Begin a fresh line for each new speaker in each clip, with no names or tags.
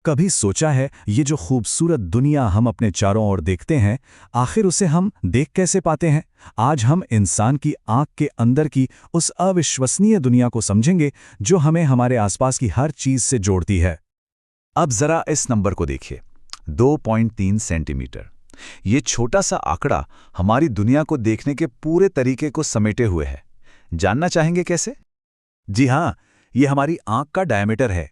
कभी सोचा है ये जो खूबसूरत दुनिया हम अपने चारों ओर देखते हैं, आखिर उसे हम देख कैसे पाते हैं? आज हम इंसान की आंख के अंदर की उस अविश्वसनीय दुनिया को समझेंगे जो हमें हमारे आसपास की हर चीज से जोड़ती है।
अब जरा इस नंबर को देखिए, 2.3 सेंटीमीटर। ये छोटा सा आंकड़ा हमारी दुनिया को देखने के पूरे तरीके को समेटे हुए है। जानना चाहेंगे कैसे?
जी हाँ, ये हमारी आंख का डायमीटर है।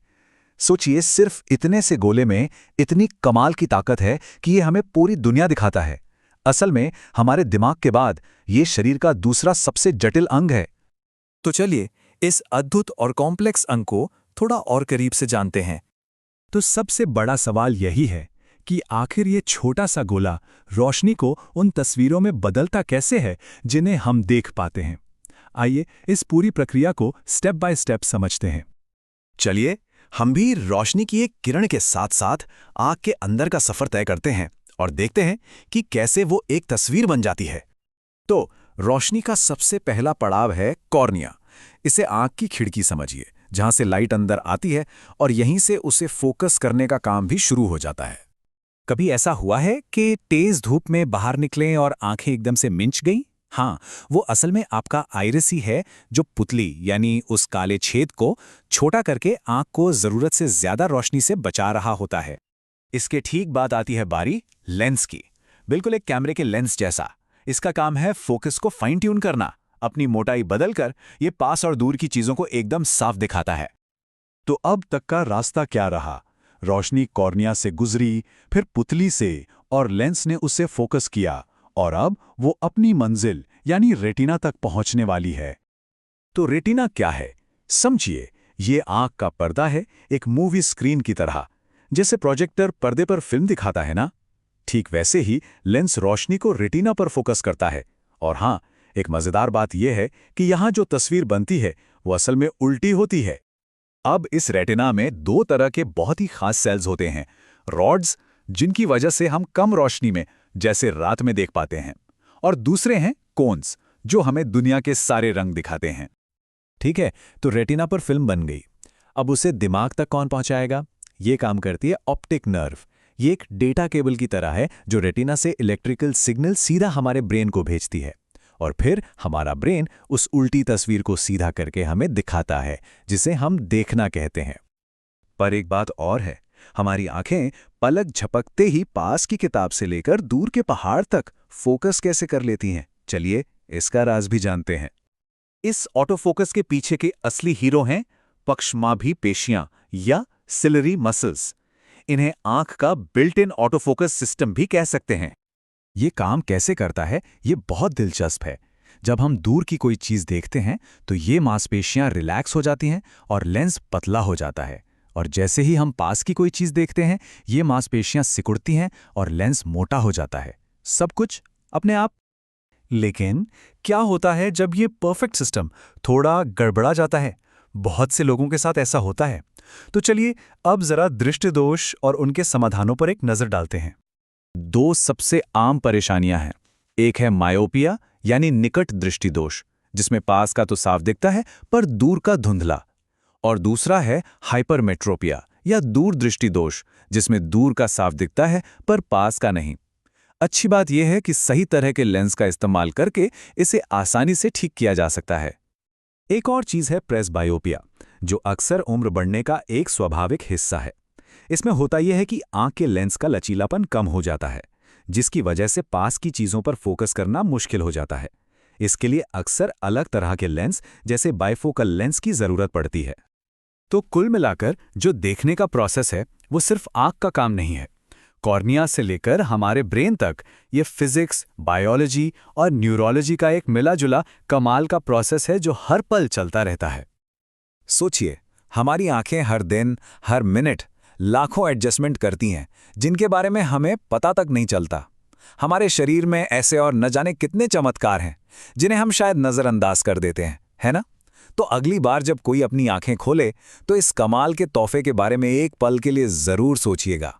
सोचिए, सिर्फ इतने से गोले में इतनी कमाल की ताकत है कि ये हमें पूरी दुनिया दिखाता है। असल में हमारे दिमाग के बाद ये शरीर का दूसरा सबसे जटिल अंग है।
तो चलिए इस अद्भुत और कॉम्प्लेक्स अंग को थोड़ा और करीब से जानते हैं। तो सबसे बड़ा सवाल यही है कि आखिर ये छोटा सा गोला रोशनी को उन तस्वीरों में बदलता कैसे है जिन्हें हम देख पाते हैं। आइए इस पूरी प्रक्रिया को स्टेप बाय स्टेप समझते हैं।
चलिए, हम भी रोशनी की एक किरण के साथ साथ आँख के अंदर का सफर तय करते हैं और देखते हैं कि कैसे वो एक तस्वीर बन जाती है। तो रोशनी का सबसे पहला पड़ाव है कॉर्निया। इसे आँख की खिड़की समझिए, जहां से लाइट अंदर आती है और यहीं से उसे फोकस करने का काम भी शुरू हो जाता है।
कभी ऐसा हुआ है कि तेज धूप में बाहर निकलें और आंखें एकदम से मिंच गईं? हाँ, वो असल में आपका आइरिस ही है जो पुतली यानी उस काले छेद को छोटा करके आंख को जरूरत से ज्यादा रोशनी से बचा रहा होता है।
इसके ठीक बाद आती है बारी लेंस की। बिल्कुल एक कैमरे के लेंस जैसा। इसका काम है फोकस को फाइन ट्यून करना। अपनी मोटाई बदलकर ये पास और दूर की चीजों को एकदम साफ दिखाता है।
तो अब तक का रास्ता क्या रहा? रोशनी कॉर्निया से गुजरी, फिर पुतली से, और लेंस ने उसे फोकस किया, और अब वो अपनी मंजिल यानी रेटिना तक पहुंचने वाली है। तो रेटिना क्या है? समझिए, ये आंख का पर्दा है, एक मूवी स्क्रीन की तरह। जैसे प्रोजेक्टर पर्दे पर फिल्म दिखाता है ना, ठीक वैसे ही लेंस रोशनी को रेटिना पर फोकस करता है। और हाँ, एक मजेदार बात यह है कि यहाँ जो तस्वीर बनती है वो असल में उल्टी होती है।
अब इस रेटिना में दो तरह के बहुत ही खास सेल्स होते हैं। रॉड्स, जिनकी वजह से हम कम रोशनी में जैसे रात में देख पाते हैं, और दूसरे हैं कोन्स, जो हमें दुनिया के सारे रंग दिखाते हैं।
ठीक है, तो रेटिना पर फिल्म बन गई। अब उसे दिमाग तक कौन पहुंचाएगा? ये काम करती है ऑप्टिक नर्व। ये एक डेटा केबल की तरह है जो रेटिना से इलेक्ट्रिकल सिग्नल सीधा हमारे ब्रेन को भेजती है, और फिर हमारा ब्रेन उस उल्टी तस्वीर को सीधा करके हमें दिखाता है, जिसे हम देखना कहते हैं।
पर एक बात और है, हमारी आंखें पलक झपकते ही पास की किताब से लेकर दूर के पहाड़ तक फोकस कैसे कर लेती हैं। चलिए इसका राज भी जानते हैं। इस ऑटोफोकस के पीछे के असली हीरो हैं पक्षमाभी पेशियां या सिलरी मसल्स। इन्हें आंख का बिल्ट इन ऑटोफोकस सिस्टम भी कह सकते हैं।
ये काम कैसे करता है, ये बहुत दिलचस्प है। जब हम दूर की कोई चीज देखते हैं तो ये मांसपेशियां रिलैक्स हो जाती हैं और लेंस पतला हो जाता है, और जैसे ही हम पास की कोई चीज देखते हैं ये मांसपेशियां सिकुड़ती हैं और लेंस मोटा हो जाता है। सब कुछ अपने आप। लेकिन क्या होता है जब ये परफेक्ट सिस्टम थोड़ा गड़बड़ा जाता है? बहुत से लोगों के साथ ऐसा होता है। तो चलिए अब जरा दृष्टि दोष और उनके समाधानों पर एक नजर डालते हैं।
दो सबसे आम परेशानियां हैं। एक है मायोपिया यानी निकट दृष्टि दोष, जिसमें पास का तो साफ दिखता है पर दूर का धुंधला। और दूसरा है हाइपरमेट्रोपिया या दूर दृष्टि दोष, जिसमें दूर का साफ दिखता है पर पास का नहीं। अच्छी बात यह है कि सही तरह के लेंस का इस्तेमाल करके इसे आसानी से ठीक किया जा सकता है।
एक और चीज है प्रेसबायोपिया, जो अक्सर उम्र बढ़ने का एक स्वाभाविक हिस्सा है। इसमें होता यह है कि आंख के लेंस का लचीलापन कम हो जाता है, जिसकी वजह से पास की चीजों पर फोकस करना मुश्किल हो जाता है। इसके लिए अक्सर अलग तरह के लेंस जैसे बाइफोकल लेंस की जरूरत पड़ती है। तो कुल मिलाकर जो देखने का प्रोसेस है वो सिर्फ आंख का काम नहीं है। कॉर्निया से लेकर हमारे ब्रेन तक ये फिजिक्स, बायोलॉजी और न्यूरोलॉजी का एक मिला-जुला कमाल का प्रोसेस है जो हर पल चलता रहता है।
सोचिए, हमारी आंखें हर दिन, हर मिनट लाखों एडजस्टमेंट करती हैं, जिनके बारे में हमें पता तक नहीं चलता। हमारे शरीर में ऐसे और न जाने कितने चमत्कार हैं, जिन्हें हम शायद नजरअंदाज कर देते हैं, है ना? तो अगली बार जब कोई अपनी आंखें खोले, तो इस कमाल के तोहफे के बारे में एक पल के लिए जरूर सोचिएगा।